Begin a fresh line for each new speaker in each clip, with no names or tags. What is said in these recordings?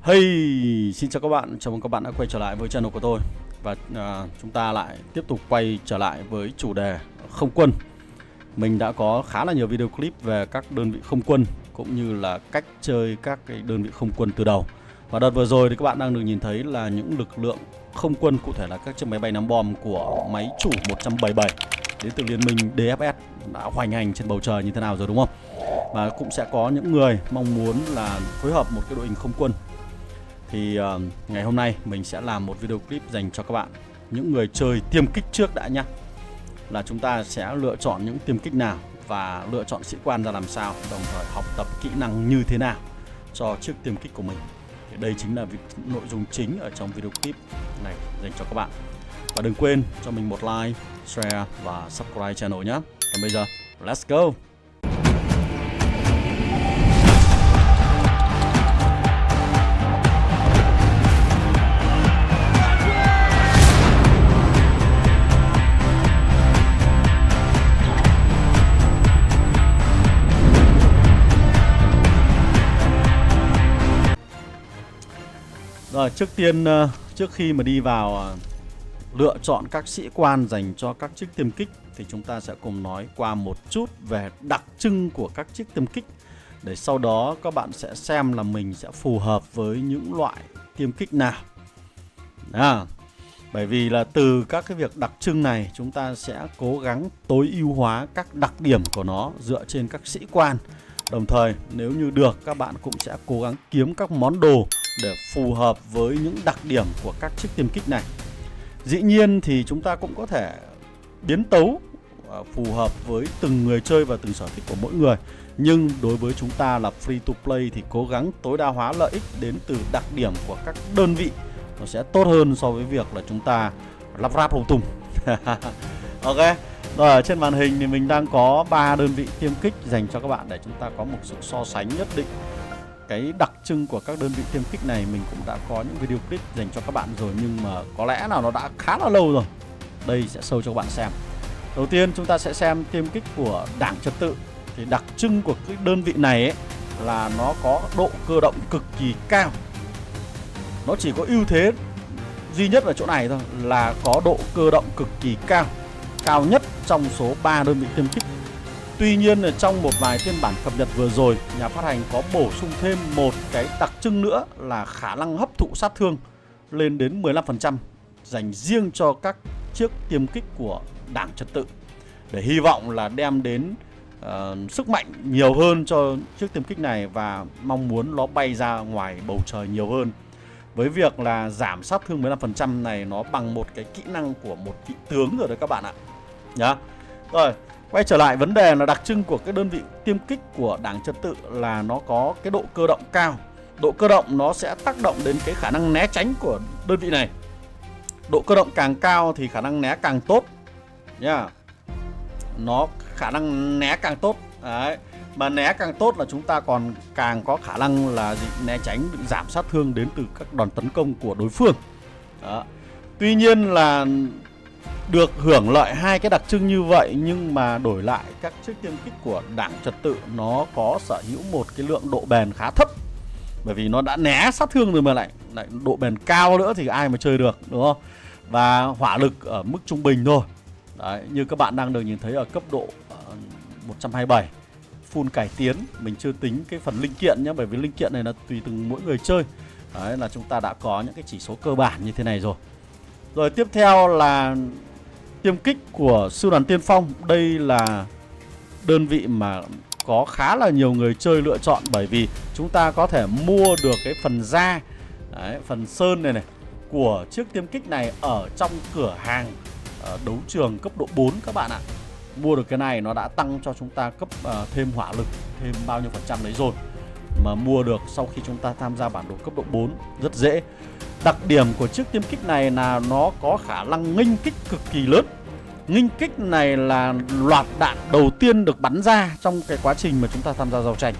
Hey, xin chào các bạn, chào mừng các bạn đã quay trở lại với channel của tôi. Và chúng ta lại tiếp tục quay trở lại với chủ đề không quân. Mình đã có khá là nhiều video clip về các đơn vị không quân cũng như là cách chơi các cái đơn vị không quân từ đầu. Và đợt vừa rồi thì các bạn đang được nhìn thấy là những lực lượng không quân, cụ thể là các chiếc máy bay ném bom của máy chủ 177 đến từ liên minh DFS đã hoành hành trên bầu trời như thế nào rồi, đúng không? Và cũng sẽ có những người mong muốn là phối hợp một cái đội hình không quân. Thì ngày hôm nay mình sẽ làm một video clip dành cho các bạn, những người chơi tiêm kích trước đã nhé. Là chúng ta sẽ lựa chọn những tiêm kích nào và lựa chọn sĩ quan ra làm sao, đồng thời học tập kỹ năng như thế nào cho chiếc tiêm kích của mình. Thì đây chính là nội dung chính ở trong video clip này dành cho các bạn. Và đừng quên cho mình một like, share và subscribe channel nhé. Còn bây giờ, let's go! Rồi, trước tiên, trước khi mà đi vào lựa chọn các sĩ quan dành cho các chiếc tiêm kích thì chúng ta sẽ cùng nói qua một chút về đặc trưng của các chiếc tiêm kích, để sau đó các bạn sẽ xem là mình sẽ phù hợp với những loại tiêm kích nào. Bởi vì là từ các cái việc đặc trưng này chúng ta sẽ cố gắng tối ưu hóa các đặc điểm của nó dựa trên các sĩ quan. Đồng thời nếu như được, các bạn cũng sẽ cố gắng kiếm các món đồ để phù hợp với những đặc điểm của các chiếc tiêm kích này. Dĩ nhiên thì chúng ta cũng có thể biến tấu phù hợp với từng người chơi và từng sở thích của mỗi người. Nhưng đối với chúng ta là free to play thì cố gắng tối đa hóa lợi ích đến từ đặc điểm của các đơn vị, nó sẽ tốt hơn so với việc là chúng ta lắp ráp lung tung. Ok. Rồi, ở trên màn hình thì mình đang có 3 đơn vị tiêm kích dành cho các bạn để chúng ta có một sự so sánh nhất định. Cái đặc trưng của các đơn vị tiêm kích này mình cũng đã có những video clip dành cho các bạn rồi, nhưng mà có lẽ là nó đã khá là lâu rồi. Đây sẽ show cho các bạn xem. Đầu tiên chúng ta sẽ xem tiêm kích của Đảng Trật Tự. Thì đặc trưng của cái đơn vị này ấy là nó có độ cơ động cực kỳ cao. Nó chỉ có ưu thế duy nhất ở chỗ này thôi, là có độ cơ động cực kỳ cao, cao nhất trong số 3 đơn vị tiêm kích. Tuy nhiên là trong một vài phiên bản cập nhật vừa rồi, nhà phát hành có bổ sung thêm một cái đặc trưng nữa là khả năng hấp thụ sát thương lên đến 15% dành riêng cho các chiếc tiêm kích của Đảng Trật Tự, để hy vọng là đem đến sức mạnh nhiều hơn cho chiếc tiêm kích này và mong muốn nó bay ra ngoài bầu trời nhiều hơn. Với việc là giảm sát thương 15% này, nó bằng một cái kỹ năng của một vị tướng rồi đấy các bạn ạ. Nhá. Rồi, quay trở lại vấn đề là đặc trưng của cái đơn vị tiêm kích của Đảng Trật Tự là nó có cái độ cơ động cao. Độ cơ động nó sẽ tác động đến cái khả năng né tránh của đơn vị này. Độ cơ động càng cao thì khả năng né càng tốt nhá. Nó khả năng né càng tốt. Đấy. Mà né càng tốt là chúng ta còn càng có khả năng là né tránh, giảm sát thương đến từ các đòn tấn công của đối phương. Đó. Tuy nhiên là được hưởng lợi hai cái đặc trưng như vậy, nhưng mà đổi lại các chiếc tiêm kích của Đảng Trật Tự nó có sở hữu một cái lượng độ bền khá thấp. Bởi vì nó đã né sát thương rồi mà lại độ bền cao nữa thì ai mà chơi được, đúng không? Và hỏa lực ở mức trung bình thôi. Đấy, như các bạn đang được nhìn thấy ở cấp độ 127 full cải tiến. Mình chưa tính cái phần linh kiện nhé, bởi vì linh kiện này là tùy từng mỗi người chơi. Đấy, là chúng ta đã có những cái chỉ số cơ bản như thế này rồi. Rồi tiếp theo là tiêm kích của Sư đoàn Tiên Phong. Đây là đơn vị mà có khá là nhiều người chơi lựa chọn, bởi vì chúng ta có thể mua được cái phần da, đấy, phần sơn này của chiếc tiêm kích này ở trong cửa hàng đấu trường cấp độ 4 các bạn ạ. Mua được cái này nó đã tăng cho chúng ta cấp thêm hỏa lực, thêm bao nhiêu phần trăm đấy rồi. Mà mua được sau khi chúng ta tham gia bản đồ cấp độ 4 rất dễ. Đặc điểm của chiếc tiêm kích này là nó có khả năng nghênh kích cực kỳ lớn. Nghênh kích này là loạt đạn đầu tiên được bắn ra trong cái quá trình mà chúng ta tham gia giao tranh.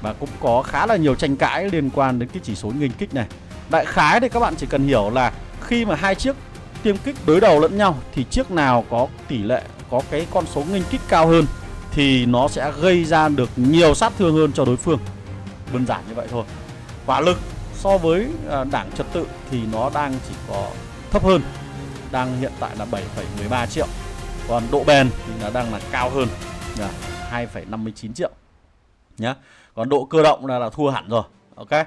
Và cũng có khá là nhiều tranh cãi liên quan đến cái chỉ số nghênh kích này. Đại khái thì các bạn chỉ cần hiểu là khi mà hai chiếc tiêm kích đối đầu lẫn nhau thì chiếc nào có tỷ lệ, có cái con số nghênh kích cao hơn thì nó sẽ gây ra được nhiều sát thương hơn cho đối phương. Đơn giản như vậy thôi. Hỏa lực so với đảng trật tự thì nó đang chỉ có thấp hơn, đang hiện tại là 7,13 triệu. Còn độ bền thì nó đang là cao hơn, 2,59 triệu nhá. Còn độ cơ động là thua hẳn rồi. Ok.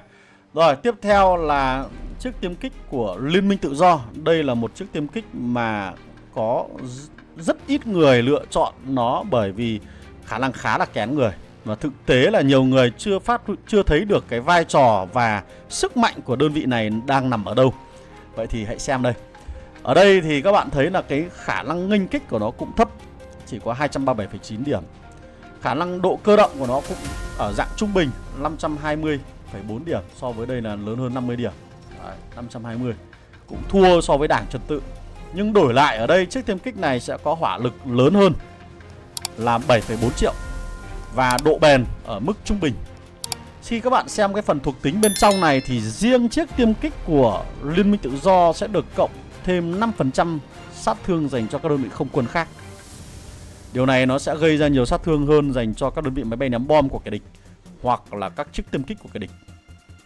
Rồi, tiếp theo là chiếc tiêm kích của Liên minh Tự Do. Đây là một chiếc tiêm kích mà có rất ít người lựa chọn nó bởi vì khả năng khá là kén người. Và thực tế là nhiều người chưa thấy được cái vai trò và sức mạnh của đơn vị này đang nằm ở đâu. Vậy thì hãy xem đây. Ở đây thì các bạn thấy là cái khả năng nghênh kích của nó cũng thấp, chỉ có 237,9 điểm. Khả năng độ cơ động của nó cũng ở dạng trung bình, 520,4 điểm. So với đây là lớn hơn 50 điểm. Đấy, 520. Cũng thua so với đảng trật tự. Nhưng đổi lại ở đây chiếc tiêm kích này sẽ có hỏa lực lớn hơn là 7,4 triệu. Và độ bền ở mức trung bình. Khi các bạn xem cái phần thuộc tính bên trong này thì riêng chiếc tiêm kích của Liên minh Tự Do sẽ được cộng thêm 5% sát thương dành cho các đơn vị không quân khác. Điều này nó sẽ gây ra nhiều sát thương hơn dành cho các đơn vị máy bay ném bom của kẻ địch hoặc là các chiếc tiêm kích của kẻ địch.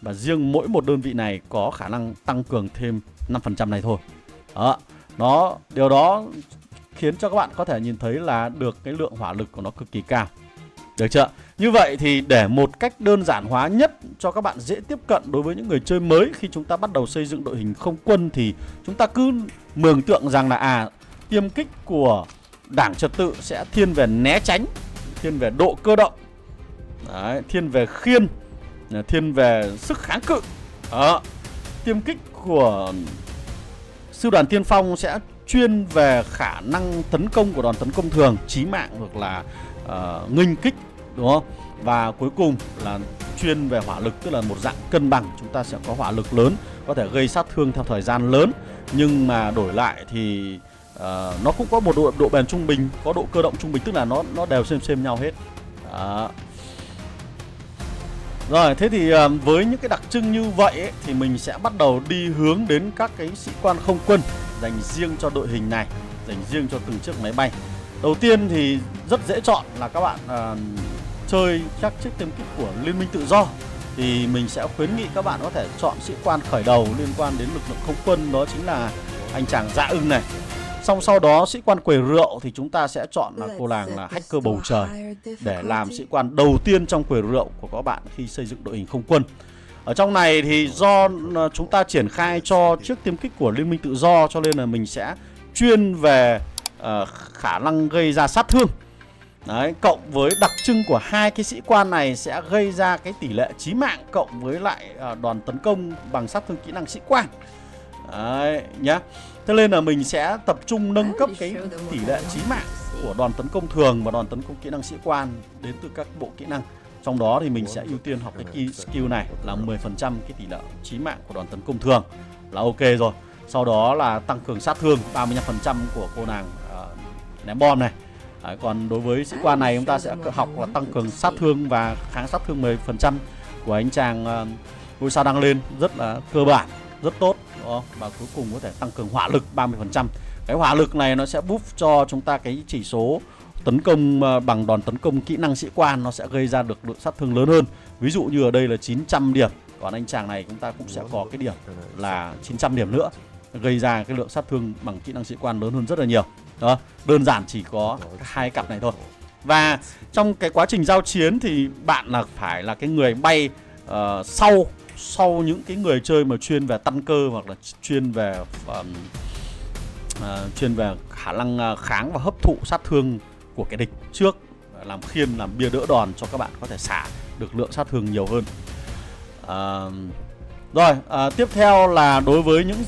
Và riêng mỗi một đơn vị này có khả năng tăng cường thêm 5% này thôi. Điều đó khiến cho các bạn có thể nhìn thấy là được cái lượng hỏa lực của nó cực kỳ cao. Được chưa? Như vậy thì để một cách đơn giản hóa nhất cho các bạn dễ tiếp cận đối với những người chơi mới khi chúng ta bắt đầu xây dựng đội hình không quân thì chúng ta cứ mường tượng rằng là tiêm kích của đảng trật tự sẽ thiên về né tránh, thiên về độ cơ động, đấy, thiên về khiên, thiên về sức kháng cự. Tiêm kích của sư đoàn tiên phong sẽ chuyên về khả năng tấn công của đòn tấn công thường, chí mạng hoặc là nghênh kích, đúng không? Và cuối cùng là chuyên về hỏa lực, tức là một dạng cân bằng. Chúng ta sẽ có hỏa lực lớn, có thể gây sát thương theo thời gian lớn, nhưng mà đổi lại thì nó cũng có một độ bền trung bình, có độ cơ động trung bình, tức là nó đều xem nhau hết. Rồi, thế thì với những cái đặc trưng như vậy ấy, thì mình sẽ bắt đầu đi hướng đến các cái sĩ quan không quân dành riêng cho đội hình này, dành riêng cho từng chiếc máy bay. Đầu tiên thì rất dễ chọn là các bạn chơi các chiếc tiêm kích của Liên minh Tự Do. Thì mình sẽ khuyến nghị các bạn có thể chọn sĩ quan khởi đầu liên quan đến lực lượng không quân, đó chính là anh chàng Dạ Ưng này. Sau đó sĩ quan quầy rượu thì chúng ta sẽ chọn là cô nàng là hacker bầu trời để làm sĩ quan đầu tiên trong quầy rượu của các bạn khi xây dựng đội hình không quân. Ở trong này thì do chúng ta triển khai cho chiếc tiêm kích của Liên minh Tự Do cho nên là mình sẽ chuyên về khả năng gây ra sát thương. Đấy, cộng với đặc trưng của hai cái sĩ quan này sẽ gây ra cái tỷ lệ chí mạng cộng với lại đòn tấn công bằng sát thương kỹ năng sĩ quan. Đấy nhá. Thế nên là mình sẽ tập trung nâng cấp cái tỷ lệ chí mạng của đòn tấn công thường và đòn tấn công kỹ năng sĩ quan đến từ các bộ kỹ năng. Trong đó thì mình sẽ ưu tiên học cái skill này là 10% cái tỷ lệ chí mạng của đòn tấn công thường là ok rồi. Sau đó là tăng cường sát thương 35% của cô nàng ném bom này. Đấy, còn đối với sĩ quan này chúng ta sẽ học là tăng cường sát thương và kháng sát thương 10% của anh chàng ngôi sao đang lên, rất là cơ bản, rất tốt. Đó. Và cuối cùng có thể tăng cường hỏa lực 30%. Cái hỏa lực này nó sẽ buff cho chúng ta cái chỉ số tấn công bằng đòn tấn công kỹ năng sĩ quan, nó sẽ gây ra được lượng sát thương lớn hơn. Ví dụ như ở đây là 900 điểm, còn anh chàng này chúng ta cũng sẽ có cái điểm là 900 điểm nữa, gây ra cái lượng sát thương bằng kỹ năng sĩ quan lớn hơn rất là nhiều. Đó, đơn giản chỉ có hai cặp này thôi. Và trong cái quá trình giao chiến thì bạn là phải là cái người bay sau những cái người chơi mà chuyên về tăng cơ hoặc là chuyên về khả năng kháng và hấp thụ sát thương của kẻ địch trước, làm khiên, làm bia đỡ đòn cho các bạn có thể xả được lượng sát thương nhiều hơn. Tiếp theo là đối với những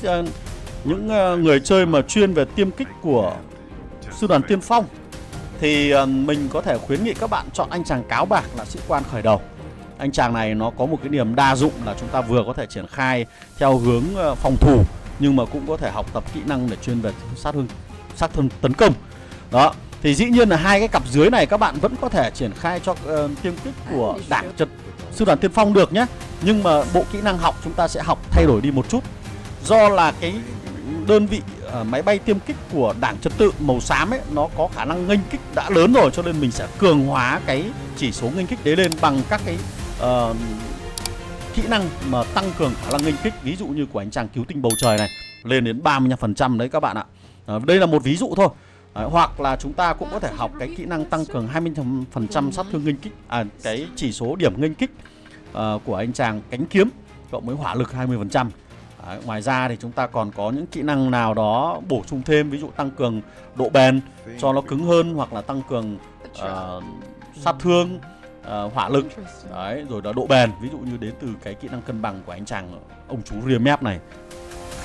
người chơi mà chuyên về tiêm kích của sư đoàn tiên phong thì mình có thể khuyến nghị các bạn chọn anh chàng cáo bạc là sĩ quan khởi đầu. Anh chàng này nó có một cái điểm đa dụng là chúng ta vừa có thể triển khai theo hướng phòng thủ nhưng mà cũng có thể học tập kỹ năng để chuyên về sát thương tấn công. Đó, thì dĩ nhiên là hai cái cặp dưới này các bạn vẫn có thể triển khai cho tiêm kích của đảng sư đoàn tiên phong được nhé. Nhưng mà bộ kỹ năng học chúng ta sẽ học thay đổi đi một chút. Do là cái đơn vị máy bay tiêm kích của đảng trật tự màu xám ấy nó có khả năng nghênh kích đã lớn rồi, cho nên mình sẽ cường hóa cái chỉ số nghênh kích đấy lên bằng các cái kỹ năng mà tăng cường khả năng nghênh kích, ví dụ như của anh chàng cứu tinh bầu trời này, lên đến 35% đấy các bạn ạ. Đây là một ví dụ thôi. Đấy, hoặc là chúng ta cũng có thể học cái kỹ năng tăng cường 20% sát thương nghênh kích, cái chỉ số điểm nghênh kích của anh chàng cánh kiếm cộng với hỏa lực 20%. Đấy, ngoài ra thì chúng ta còn có những kỹ năng nào đó bổ sung thêm, ví dụ tăng cường độ bền cho nó cứng hơn, hoặc là tăng cường sát thương, hỏa lực. Đấy, rồi là độ bền, ví dụ như đến từ cái kỹ năng cân bằng của anh chàng ông chú Riemap này,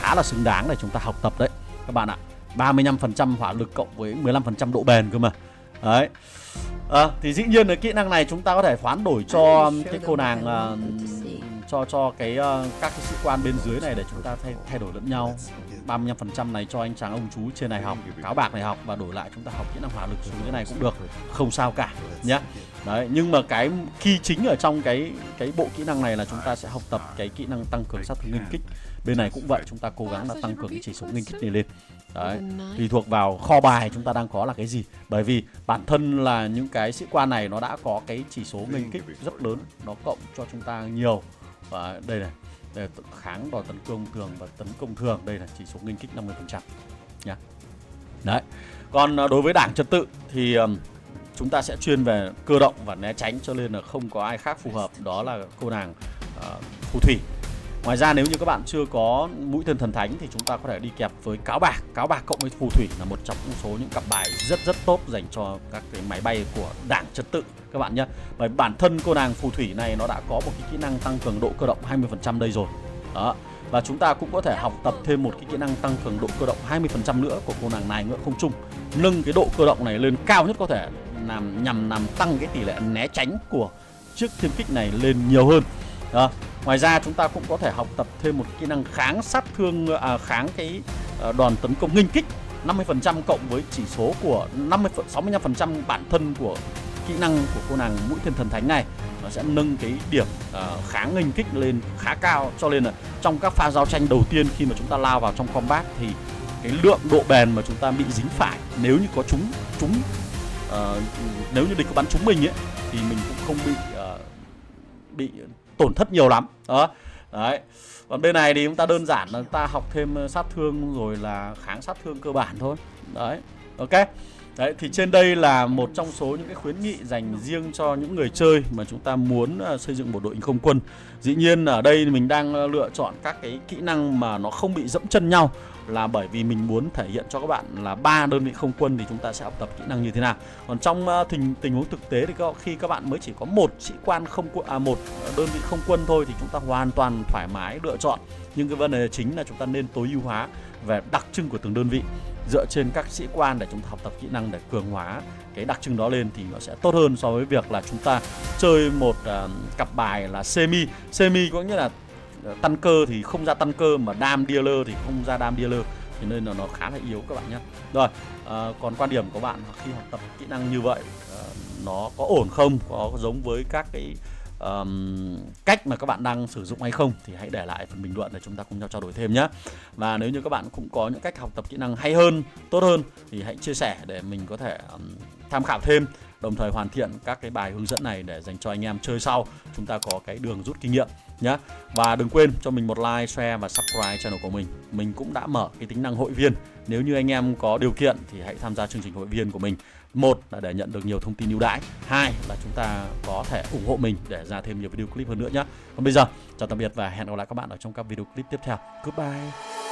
khá là xứng đáng để chúng ta học tập đấy các bạn ạ. 35% hỏa lực cộng với 15% độ bền cơ mà. Đấy. Thì dĩ nhiên cái kỹ năng này chúng ta có thể hoán đổi cho cái cô nàng cho cái các cái sĩ quan bên dưới này để chúng ta thay đổi lẫn nhau. 35% này cho anh chàng ông chú trên này học, cáo bạc này học, và đổi lại chúng ta học kỹ năng hỏa lực xuống cái này cũng được, không sao cả nhé. Đấy, nhưng mà cái key chính ở trong cái bộ kỹ năng này là chúng ta sẽ học tập cái kỹ năng tăng cường sát thương nghênh kích. Bên này cũng vậy, chúng ta cố gắng là tăng cường cái chỉ số nghênh kích này lên. Đấy, tùy thuộc vào kho bài chúng ta đang có là cái gì. Bởi vì bản thân là những cái sĩ quan này nó đã có cái chỉ số nghênh kích rất lớn, nó cộng cho chúng ta nhiều. Và đây này, đây là kháng đòn tấn công thường và tấn công thường, đây là chỉ số nghênh kích 50% nhá. Đấy. Còn đối với đảng trật tự thì chúng ta sẽ chuyên về cơ động và né tránh, cho nên là không có ai khác phù hợp, đó là cô nàng phù thủy. Ngoài ra nếu như các bạn chưa có mũi tên thần thánh thì chúng ta có thể đi kẹp với cáo bạc. Cáo bạc cộng với phù thủy là một trong số những cặp bài rất tốt dành cho các cái máy bay của đảng trật tự các bạn nhé. Bởi bản thân cô nàng phù thủy này nó đã có một cái kỹ năng tăng cường độ cơ động 20% đây rồi. Đó. Và chúng ta cũng có thể học tập thêm một cái kỹ năng tăng cường độ cơ động 20% nữa của cô nàng này ngựa không trung. Nâng cái độ cơ động này lên cao nhất có thể, nhằm tăng cái tỷ lệ né tránh của chiếc thiên kích này lên nhiều hơn. Đó. Ngoài ra chúng ta cũng có thể học tập thêm một kỹ năng kháng sát thương, kháng cái đòn tấn công nghênh kích 50% cộng với chỉ số của 65% bản thân của kỹ năng của cô nàng mũi tên thần thánh này. Nó sẽ nâng cái điểm kháng nghênh kích lên khá cao, cho nên là trong các pha giao tranh đầu tiên khi mà chúng ta lao vào trong combat thì cái lượng độ bền mà chúng ta bị dính phải, nếu như có nếu như địch có bắn trúng mình ấy, thì mình cũng không bị tổn thất nhiều lắm. Đó. Đấy. Còn bên này thì chúng ta đơn giản là chúng ta học thêm sát thương rồi là kháng sát thương cơ bản thôi. Đấy. Ok. Đấy, thì trên đây là một trong số những cái khuyến nghị dành riêng cho những người chơi mà chúng ta muốn xây dựng một đội hình không quân. Dĩ nhiên ở đây mình đang lựa chọn các cái kỹ năng mà nó không bị dẫm chân nhau, là bởi vì mình muốn thể hiện cho các bạn là 3 đơn vị không quân thì chúng ta sẽ học tập kỹ năng như thế nào. Còn trong tình huống thực tế thì khi các bạn mới chỉ có một sĩ quan không quân, một đơn vị không quân thôi thì chúng ta hoàn toàn thoải mái lựa chọn. Nhưng cái vấn đề chính là chúng ta nên tối ưu hóa về đặc trưng của từng đơn vị, dựa trên các sĩ quan để chúng ta học tập kỹ năng để cường hóa cái đặc trưng đó lên thì nó sẽ tốt hơn so với việc là chúng ta chơi một cặp bài là semi. Semi có nghĩa là tăng cơ thì không ra tăng cơ, mà dam dealer thì không ra dam dealer, thì nên là nó khá là yếu các bạn nhé. Rồi, còn quan điểm của bạn khi học tập kỹ năng như vậy nó có ổn không, có giống với các cái cách mà các bạn đang sử dụng hay không, thì hãy để lại phần bình luận để chúng ta cùng nhau trao đổi thêm nhé. Và nếu như các bạn cũng có những cách học tập kỹ năng hay hơn, tốt hơn thì hãy chia sẻ để mình có thể tham khảo thêm, đồng thời hoàn thiện các cái bài hướng dẫn này để dành cho anh em chơi sau, chúng ta có cái đường rút kinh nghiệm nhé. Và đừng quên cho mình một like, share và subscribe channel của mình. Mình cũng đã mở cái tính năng hội viên. Nếu như anh em có điều kiện thì hãy tham gia chương trình hội viên của mình. Một là để nhận được nhiều thông tin ưu đãi, hai là chúng ta có thể ủng hộ mình để ra thêm nhiều video clip hơn nữa nhé. Còn bây giờ chào tạm biệt và hẹn gặp lại các bạn ở trong các video clip tiếp theo. Goodbye.